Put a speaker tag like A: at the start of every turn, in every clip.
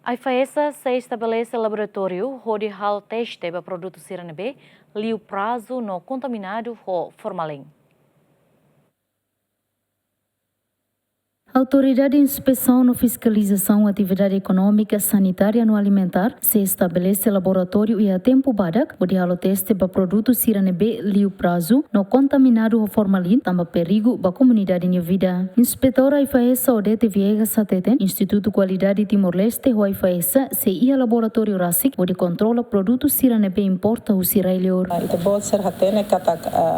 A: AIFAESA se estabelece laboratório hodi teste para produtu sira liu prazu no kontaminadu ho Formalin.
B: A Autoridade de Inspeção e Fiscalização Atividade Econômica, Sanitária e Alimentar se estabelece laboratório e a tempo badak onde halo teste para produto sira liu prazu no kontaminadu ho Formalin tamba perigo para a comunidade de vida. Inspetora AIFAESA Odete Viegas Sateten, Instituto Qualidade Timor-Leste ho AIFAESA se ia laboratório RASIC onde controla produto sira importa o sira ilhor.
C: Itu bot ser hatene kata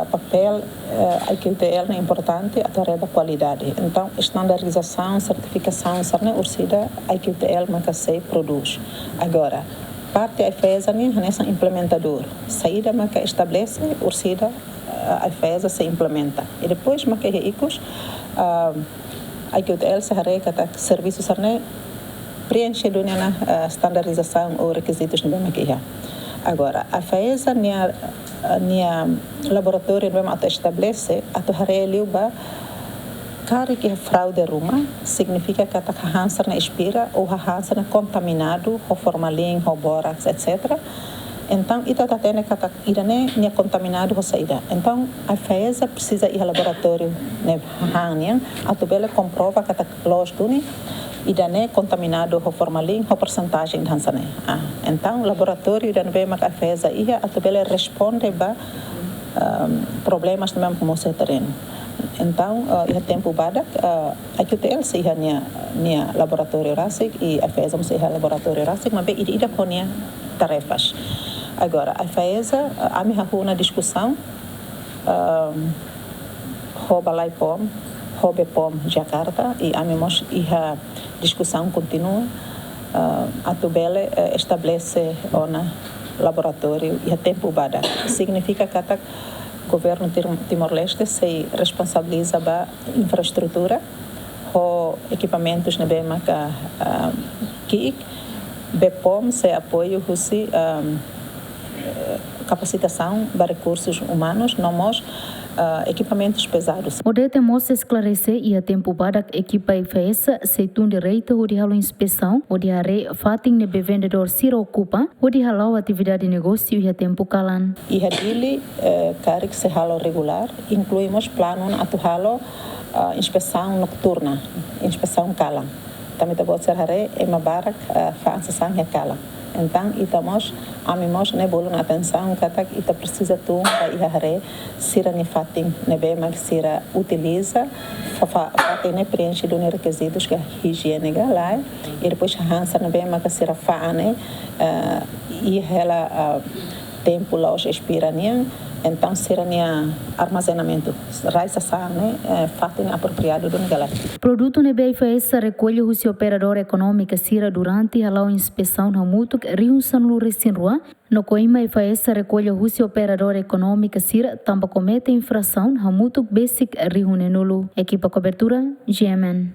C: papel IQTL é importante através da qualidade. Então, estandarização, certificação, sarne ursida IQTL maka se produz. Agora, parte AIFAESA nem nessa implementador. Saída maka estabelece ursida AIFAESA se implementa. E depois maka icos IQTL se harei kata serviço sarne preenche na standardização ou requisitos no bem agora, a AIFAESA nia laboratório não estabelece a torre liuba cara que fraude ruma significa que a hansa na expira ou a hansa na contaminado o formalin, o bórax, etc. Então, ita tatene kata irane nia contaminado o saída. Então, a AIFAESA precisa ir ao laboratório ne hanian a tubela comprova kata los duni e dané contaminado o formalin, a porcentagem de hansa. Então, o laboratório da neve maca AIFAESA ia a tubela responde para problemas também como o terreno. Então, ia tempo bada a QTL se ia nia laboratório RASIC e a AIFAESA se ia laboratório RASIC, mas bem ida com nia tarefas. Agora, a AIFAESA a minha uma discussão rouba lá e pom Jakarta e a minha discussão continua a tubele estabelece um laboratório e a tempo bada significa que o governo Timor-Leste se responsabiliza da infraestrutura ou equipamentos na bema que BEPOM se apoio husi capacitação para recursos humanos nomos equipamentos pesados.
B: Odete mostra esclarecer e a tempo para equipa AIFAESA se tun direito onde halo inspeção onde are fating nebe vendedor sira ocupa onde halo atividade de negócio e a tempo calan.
C: E hadili carik se halo regular incluímos plano atu halo inspeção nocturna, inspeção calan. Também pode ser hare e mabarak faansação he calan. Então, itamos amimos ne bolo na atenção katak ita precisa tu para ir hare sira ni fating nebe mag sira utiliza fating ne preenche do requisitos que higiênica lá e depois hansa nebe mag sira faane e ela tempo lá os expiranian então será armazenamento raisa sane fating apropriado do negala.
B: Produto nebe AIFAESA recolhe o seu operador econômica sira durante a inspeção na mutuk riunsan lu resinrua no coima AIFAESA recolhe o seu operador econômica sira tamba comete infração na mutuk basic riunenulu. Equipa cobertura GMN.